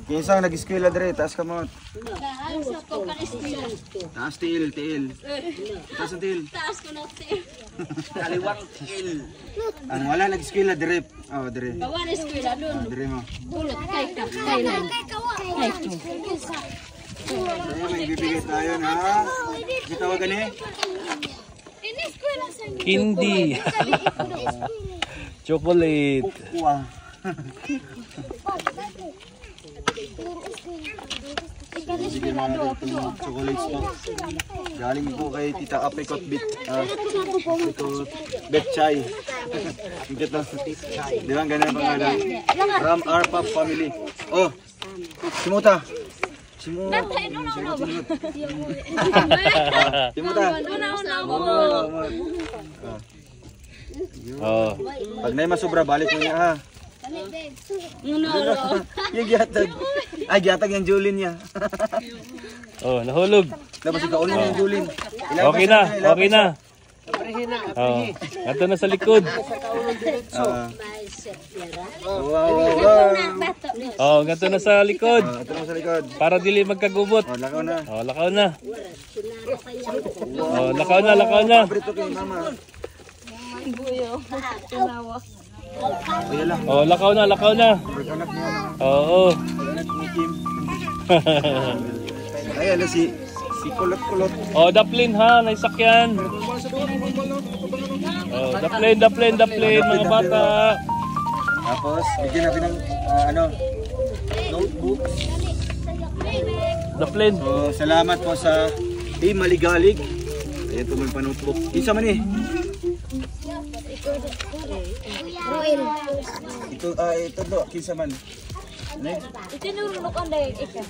Kinsang nag-eskwela dire, taas ka mo. Taas tiil. Taas ang tiil. Taas ko na tiil. Kaliwang tiil. Ang wala nag-eskwela dire. Oh, dire. Kawan eskwela doon. Dire mo. Bulot kay lang. Kay to. Kaya may bibigay tayo na. Gitawagan eh. Candy. Chocolate. Kukuha. Bigyan mga itong chocolates po. Galing po kay Tita Apricot ito, Betchay. Di ba ganun ang pangalan? From our pop family. Oh, Simuta. Simuta. Oh. Pag na masubra, balik mo niya ha. Yung giatag. Ay, giatag yung Julin niya. Oh, nahulog. Dapat ikaw yung Julin. Okay na. Oh, ato na sa likod. Oh, gato na sa likod. Para dili magkagubot. Oh, lakaw na. Oh, lakaw na. Oh, lakaw na. Paborito kay mama. Oh, lakaw na. Anak niya na. Oo. Anak ni Kim. Ay, ala si kulot-kulot. Oh, daplin ha, naisakyan. Oh, daplin mga bata. Tapos, bigyan natin ng notebook. Daplin. So, salamat po sa Team Maligalig. Ayan po may pa-notebook. Isa man eh. Ito do, kinsa man. Ano? Itinurunok ang dahil ika.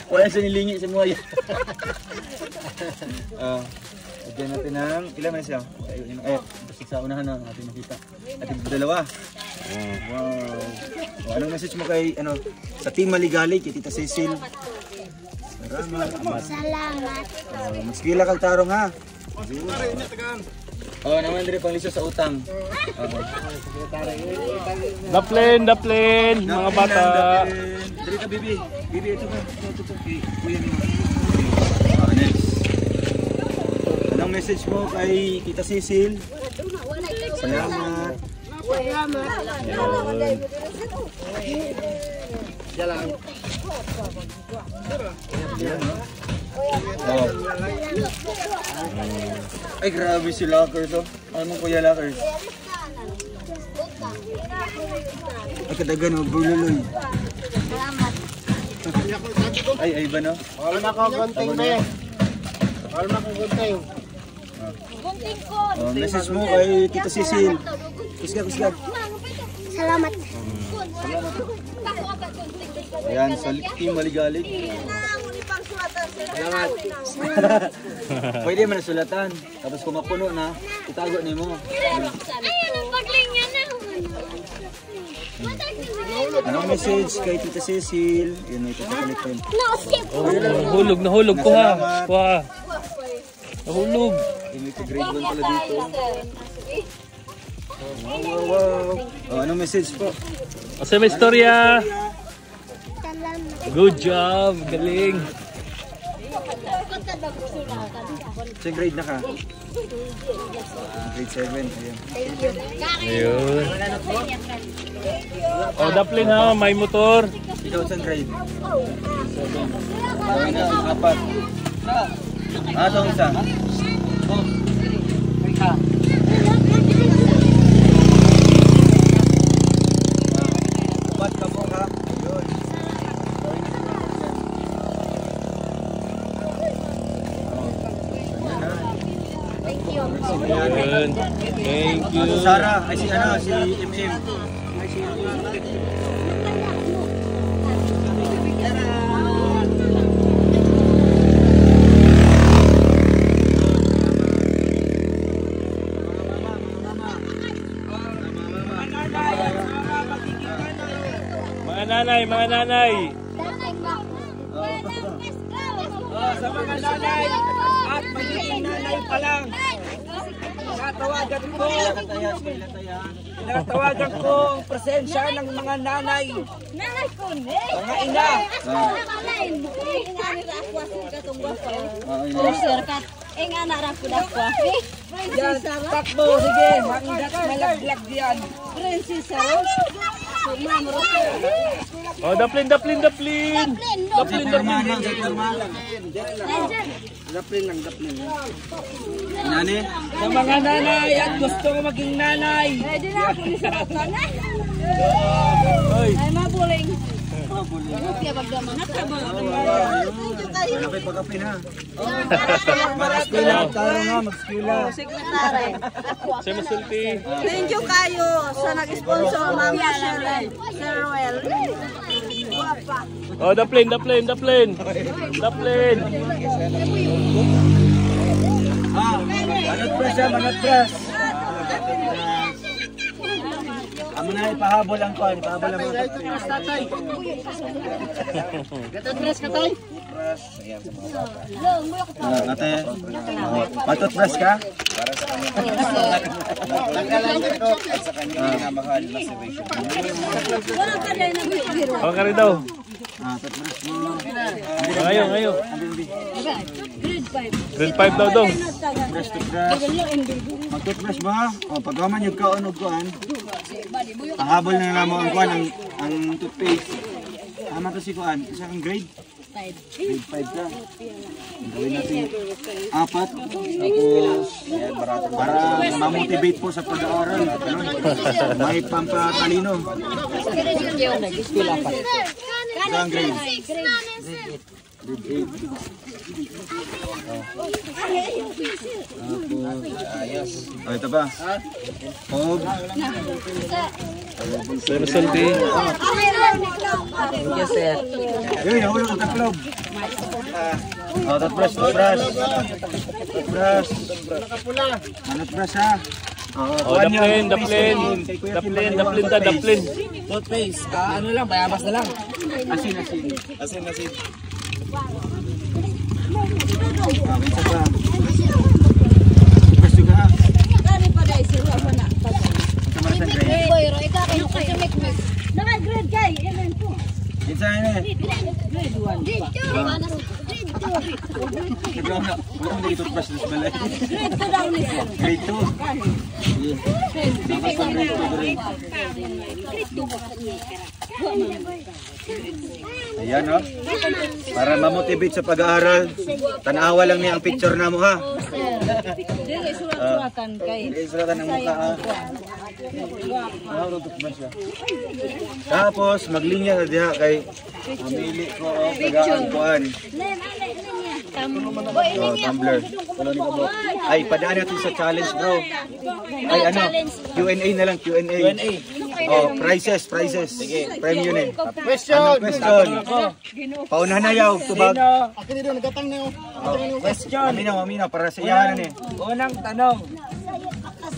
Wala sa nilingi sa mga yan. Bigyan natin ng, ilan man siya? Basta sa unahan na natin makita. At yung dalawa. Wow. Anong message mo kay, sa Team Maligalig, kay Tita Cecil? Salamat. Maskila kang tarong ha. Oh, naman dire pang liso sa utang. Daplin, mga bata. Dire ka bibi. Bibi ito ka. Ito kuya ni. Next. Anong message mo kay Tita Cecil? Salamat. Jalan. Oh. Ay, grabe si Lockers, oh. Ano kuya Lockers? Ay, kadagan, magbululoy. Salamat. Ay ba, no? Wala na ako gunting na eh. Wala na ako gunting. Gunting ko. Oh, message mo kay Tita Cecil. Kusgag. Salamat. Ayan, sa Team Maligalig. Salamat. Pwede man sulatan. Tapos kung mapuno na, itago ni mo. Ayun ang pagling yan na. Anong message kay Tita Cecil? Yun, ito sa connectin. Oh, nahulog ko ha. Nahulog. May grade 1 pala dito. Wow. Oh, anong message po? Kasi may istorya. Good job, galing. So, grade na ka? Grade 7. Ayan. Ayun. Oh, daplin ha, may motor. Ikaw sa grade? 7. Apat. So isa? Apat ka po ha? Ayun. Ayun. Thank you. Si Sarah, ay si MM. Mga nanay. Sa mga nanay at magiging nanay pa lang. Tinatawagan ko ang presensya ng mga nanay, Nanay ko, mga ina. nga narap ko dakwa. Yan, takbo, sige, hanggat malaglag yan. Prinsesa. Oh, daplin. Daplin lang. Nani? Sa mga nanay at gusto ko maging nanay. Pwede na ako ni sarap na. Oy. Ay, mabuling. Kaya magdaman. Malaki pag-apin ha. Mag-eskwela. Tara nga, mag-eskwela. Sekretary. Sa masulti. Thank you kayo sa nag-sponsor, Ma'am Shirley. Sir Ruel. Guwapa. Oh, daplin. Manot press ha, manot press. Amo na ipahabol ang kuan, ipahabol ang mga Tatay. Gatot press ka tay. Ate, matot press ka? Sa kanya mahal na si Rachel. Wala ka rin na biro. Oh, kari daw. Matot press mo. Ngayon. Grade 5. Grade 5 daw daw. Press to press. Matot press mo ha? O, pagkaman yung kaon o kuan, pahabol na lang mo ang kuan, ang toothpaste. Tama to si kuan, isa kang grade? 5. Grade 5 ka. Gawin natin 4. Tapos, para ma-motivate po sa pag-aaral. May pampatalino. Isang grade. Grade 8. Ito pa. Og. Sa masulti. Yes, sir. Yun, nahulog ang taklog. Toothbrush. Manot brush ha. Oh, daplin. Toothpaste. Ano lang, bayabas na lang. Asin. Isa pa. Brush juga ha. Kani pa dai sir wa na. Kamara sa grade. Boy, ro ika kayo kasi make me. Naman grade kay, even po. Isa na. Grade 1. Grade 2. Naglaw na. Huwag mo toothbrush na sa balay. Grade 2 daw ni sir. Grade 2. Tapos ang grade 2 rin. Ayan o. Para ma-motivate sa pag-aaral. Tanawa lang niya ang picture na mo ha. Dili surat-suratan kay. Isulatan ang mukha ha. Tapos maglinya na diha kay mamili ko o tagaan. Tumbler. Ay, padaan natin sa challenge bro. Ay ano, Q&A na lang, Q&A. Oh, prizes. Sige, premium eh. Question. Question. Paunahan na yaw, tubag. Akin dito nagatang niyo. Question. Aminaw, para sa iyahan eh. Unang tanong.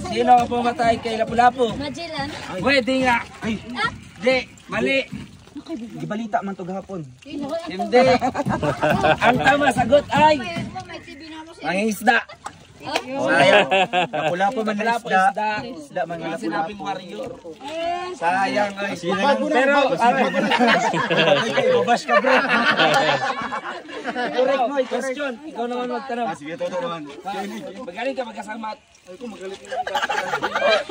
Sino ang pumatay kay Lapu-Lapu? Magellan. Pwede nga. Ay, Di, mali. gibalita man to gahapon. Hindi. Ang tama sagot ay mangingisda. Sayang. Wala po man na Lapu-Lapu isda. Isda man na Sinabing lapu-lapu. warrior. Sayang ay. Pero, babash ka bro. Correct mo, question. Ikaw naman magtanong. Sige, toto naman. Magaling ka magkasama.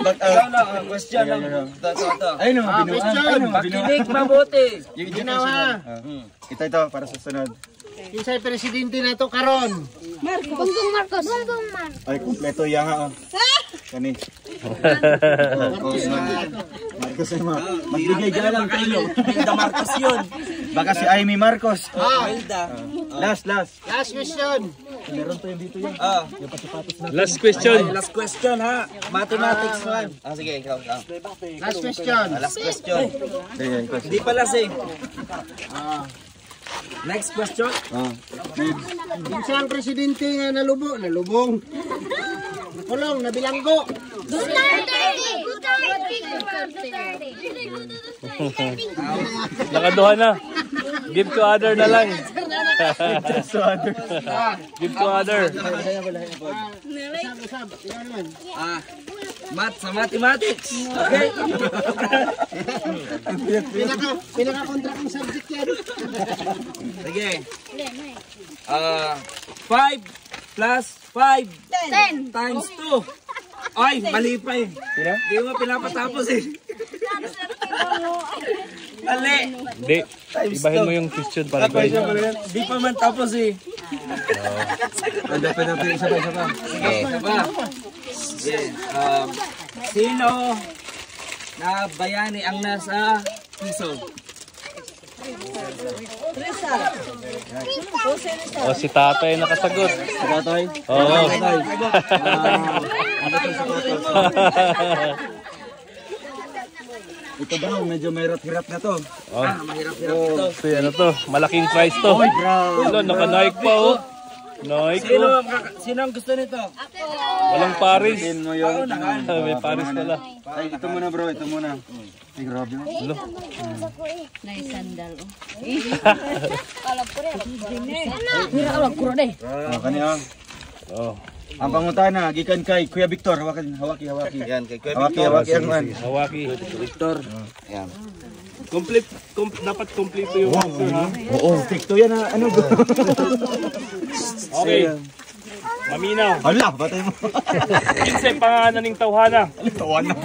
Ikaw na, question lang. Ayun o, binuan. Makinig mabuti. Ginawa. Ito, para sa sunod. Kinsay presidente na to karon. Bongbong Marcos. Ay, kompleto yan ha. Kani. Marcos ay magbigay dyan lang kayo. Hilda Marcos yun. Baka si Amy Marcos. Hilda. Last. Last question. Meron pa yung dito yan. Last question. Last question ha. Mathematics one. Sige, ikaw. Last question. Last question. Ayan, question. Hindi pala same. Next question. Kinsay ang presidente nga nalubong. Nakulong, nabilanggo. Nakaduha na. Give to other na lang. Give to other. Math sa mathematics. Okay? Pinaka-contract ng subject yan. Sige. 5 plus 5 10. times 2. Ay, mali pa eh. Hindi mo pinapatapos eh. Mali. Hindi. Ibahin mo yung question para ko. Di pa man tapos eh. Dapat isa pa. Sige, isa pa. Sige. Sino na bayani ang nasa piso? Rizal. Jose Rizal. O si tatay nakasagot. Tatay. Oo. Ito bro, medyo mahirap-hirap na to. Mahirap-hirap ito. So, ano to? Malaking prize to. Wala, naka-Nike pa oh. Nike oh. Sino ang gusto nito? Walang Paris. Mo yun. May Paris pala. Ay, ito muna bro, ito muna. Ay, grabe. Nice sandal. Kanya. Oh. Ang pangutana, gikan kay Kuya Victor. Hawaki. Yan, kay Kuya Victor. Hawaki ang man. Hawaki. Victor. Yan. Dapat complete yung answer ha. Oo. Stricto yan ha. Ano bro? Okay. Maminaw. Hala, batay mo. Kinsa pangalan ng tawhana? Tawan na.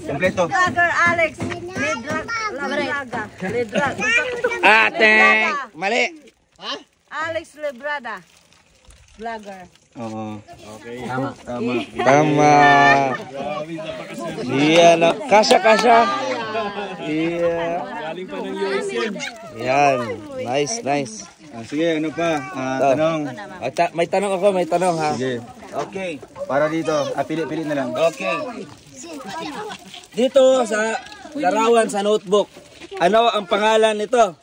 Kompleto. Vlogger Alex. Lebraga. Ate! Mali! Alex Lebrada. Vlogger. Oo. Okay. Tama. Iya na. Kasha. Iya. Galing pa ng US yan. Yan. Nice. Sige, ano pa? Tanong. May tanong ako, ha? Sige. Okay. Para dito. Pili na lang. Okay. Dito sa larawan sa notebook, ano ang pangalan nito?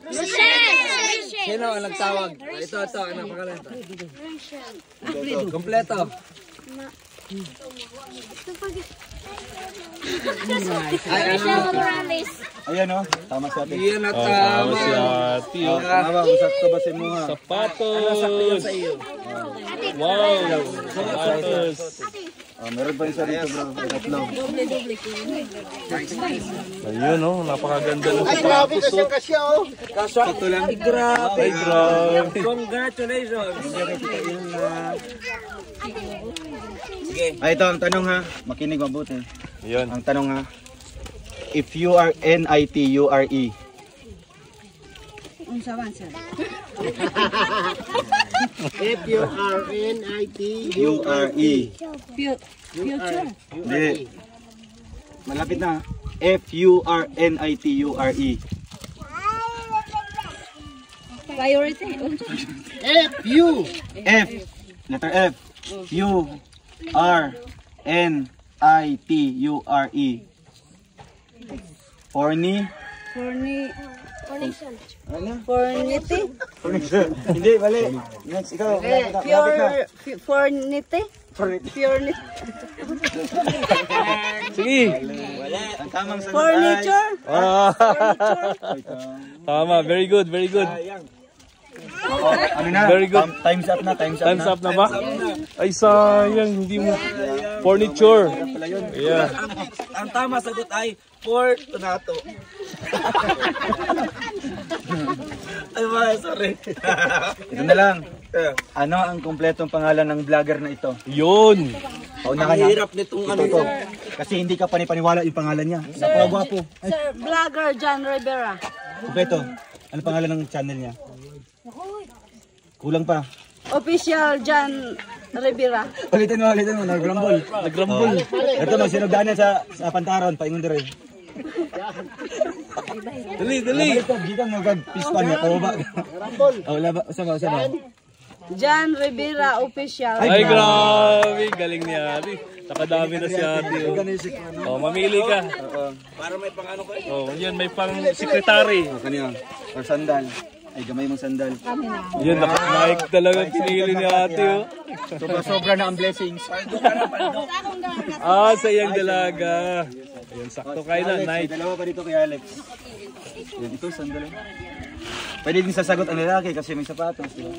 Sino ang nagtawag? Ito, ano ang pangalan nito? Kompleto. Ayan o. Tama sa atin. Iyan at Tama si ate oh. Tama. Usap ba sa mo ha? Sapatos. Wow. Sapatos. Meron pa isa dito bro. Tatlo. Ayun oh. Napakaganda ng Grabe sapatos kasi oh. kasya oh. Ito lang. Grabe. Ay grabe. Congratulations. Sige. Ito ang tanong ha. Makinig mabuti. Ayun. Ang tanong ha. If you are NITURE. Unsa man sir? URE. Future. Hindi. Malapit na. FURNITURE. Priority. F. Letter F. URNITURE. Fornity. Hindi, mali. Next, ikaw. Fornity. Purity. Sige. Ang tamang sagot ay... Furniture. Tama. Very good. Ano na? Very good. Time's up na. Time's up na ba? Ay sayang. Hindi mo. Furniture. Yeah. Ang tama sagot ay Fortunato. Ay ba, sorry. Ito na lang. Ano ang kumpletong pangalan ng vlogger na ito? Yun. Pauna ka Ang na. hirap nitong ano Ito. to. Kasi hindi ka panipaniwala yung pangalan niya. Napakagwapo. Sir, vlogger John Rivera. Kumpleto. Ano pangalan ng channel niya? Kulang pa. Official John Rivera. Ulitin mo. Nagrambol. Ito, magsinugdaan sa pantaron. Paingon na rin. Dali. Ito, gitan mo pispan niya. Pababa. Wala ba? Usama. John Rivera Official. Ay grabe. Galing ni Ate. Nakadami na si Ate. Oh, mamili ka. Para may pang ano ko. Oh, yun. May pang sekretary. Kanya. Or sandal. Ay, gamay mong sandal. Yun. Nike talaga pinili ni Ate. Oh. Sobra na ang blessings. Sa iyang dalaga. Ayun, sakto kayo na. Alex, may Nike. dalawa pa dito kay Alex. Yan, ito, sandal. Pwede din sasagot ang lalaki kasi may sapatos, di ba?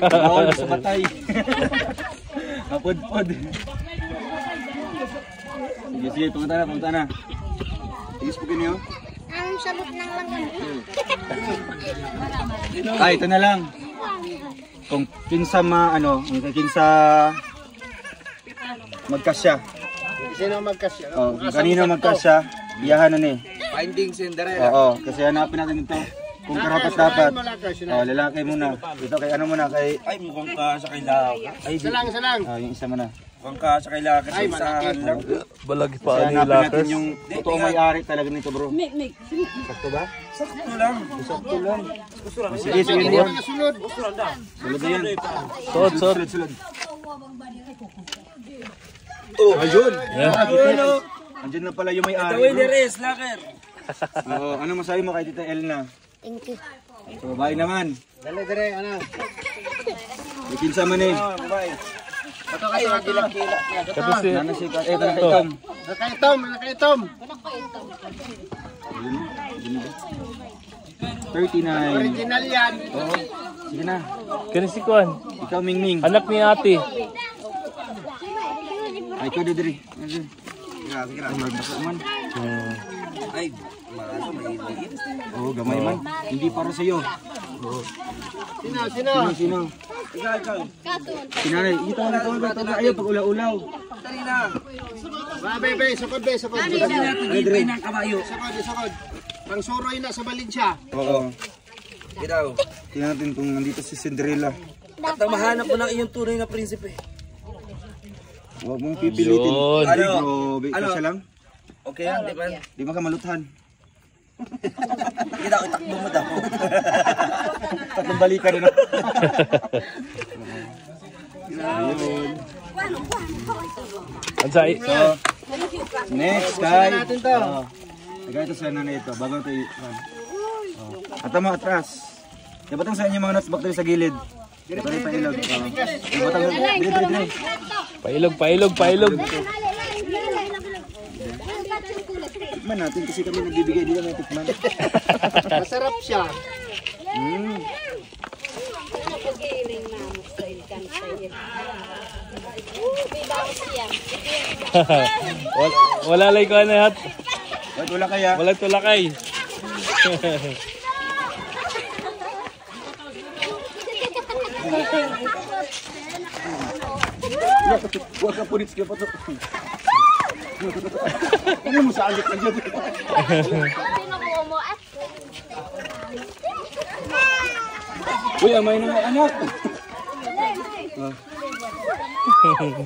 Bawal sa matay. Kapod-pod. Sige, pumunta na. Tigis po kinyo. Ang sabot ng langgam. Ay, ito na lang. Kung kinsa magkasya. Sino magkasya? Oh, kung kanino magkasya, biyahan na ni. Finding Cinderella. Oo, kasi hanapin natin ito. Kung karapat-dapat. Oh, lalaki muna. Ito kay ano muna kay Ay, mukhang ka sa kailangan. Ay, Isa lang. yung isa muna. mukhang ka sa kailangan. Ay, malaki. Balagi Kasi pa ni hanapin natin Lakers. yung totoong may-ari talaga nito, bro. Sakto ba? Sakto lang. Sakto lang. Sige, sige na yan. Sunod. Sulod na yan. Suot. Sulod. Oh, ayun. Yan. Andiyan na pala yung may-ari. Tawin ni bro. Riz, Laker. Oo, ano masabi mo kay Tita Elna? Thank you. So, babae naman. Dali, ano? May kinsa man eh. Ito kayo, kilak-kilak. Tapos si... Nana si Kat. Ito, itom. Nakaitom. Ayun, ayun ba? 39. Original yan. Oo. Sige na. Kani si Kwan. Ikaw, Mingming. Anak ni ate. Ay, ikaw, Didri. Sige na. Magbasa man. Ay, marano, may iligid. Oo, gamay man. Hindi para sa'yo. Sino? Ikaw. Sinanay. Ito. Ayaw, pag ulaw-ulaw. Dali na. Bebe, sukod. Dali natin, ipay ng kabayo. Sukod. Pang suroy na sa Valencia. Oo. Ikaw. Tingnan natin kung nandito si Cinderella. At ang mahanap mo ng iyong tunay na prinsipe. Huwag mong pipilitin. Yun. Grabe. Kasi lang. Okay yan, di ba? Di ba ka maluthan? Kita ko, takbo mo daw. Tatlong balikan na. Ayun. Ansay. So, next kay. Lagay ito sa nanay ito. Bago ito Ata mo atras. Ibatang sa inyo mga nuts bacteria sa gilid. Ito na yung pailog. Ibatang dire. Pailog. Tikman natin kasi kami nagbibigay dito ng tikman. Masarap siya. Wala lay ko na hat. Wait, wala kaya. Walang tulakay. Huwag ka punit siya pa ito. Ano mo sa alit na dyan? Uy, amay na mga anak.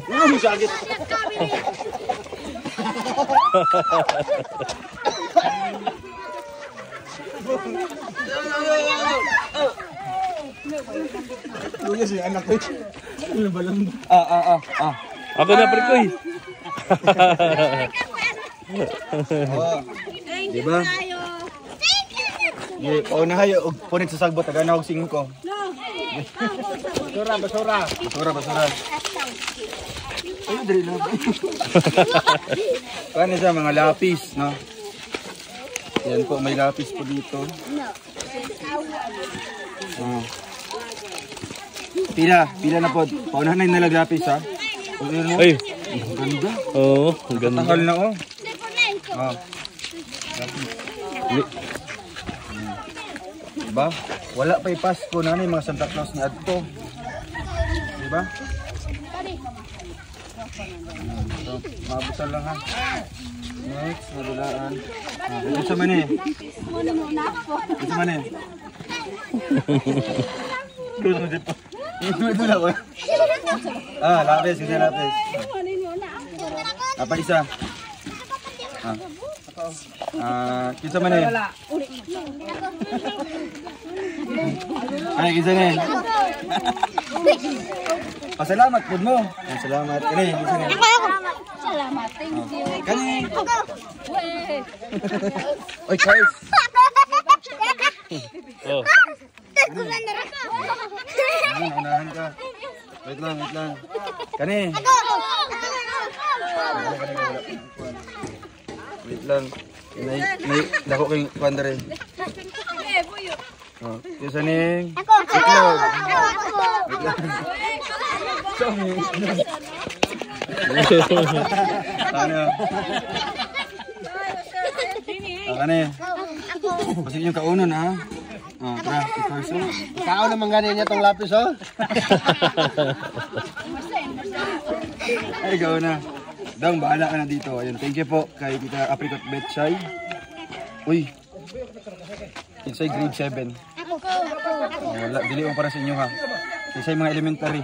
Ano mo sa alit? Luya si anak ko. Ano ba lang? Ako na prekoy. Diba? Pauna kayo, punit sa sagbot, tagana og 5. Basura. Ay, dali na. Kano siya, mga lapis, no? Yan po, may lapis po dito. Pila na po. Paunahan na yung nalaglapis, ha? Ay. Ang ganda. Oo, ang ganda. Tanghal na, oh. Diba? Wala pa yung Pasko na yung mga Santa Claus ni Adto. Diba? So, maabusan lang, ha? Next, madulaan. Ito sa mani. Ito sa mani. Ito sa mani. Ito lang, oh. Lapis, isa lapis. Apa isa? Kita mana? Ay, isa na. Pasalamat po mo. Salamat. Kani, isa na. Salamat, thank you. Kani. Oy, Charles. Oh. Unahan ka. Wait lang. Kani. Wait lang. May dako kay Pandare. Oh, yung saning. Itlog. Ano? Ano eh? Kasi yung kaunon ha. Oh, tara, ikaw so. Kao naman ganin niya tong lapis, oh. Ay, ikaw na. Dang, bahala ka na dito. Ayun, thank you po kay Tita Apricot Betchay. Uy. Insay grade 7. Wala, dili mo para sa inyo ha. Insay mga elementary.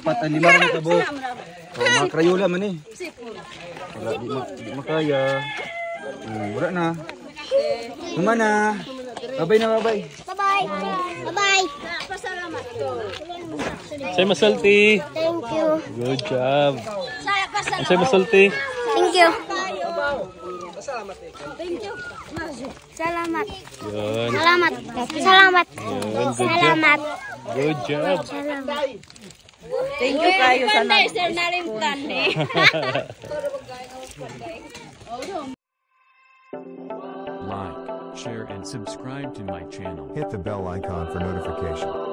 Pat ang lima rin ito, bo. So, mga Crayola man eh. Wala, di makaya. Wala na. Kumana. Babay na, babay. Bye-bye. Bye-bye. Say masalti. Thank you. Good job. Say masalti. Thank you. Salamat. Yun. Salamat. Salamat. Yun. Salamat. Good job. Salamat. Thank you kayo sa Like, share and subscribe to my channel. Hit the bell icon for notification.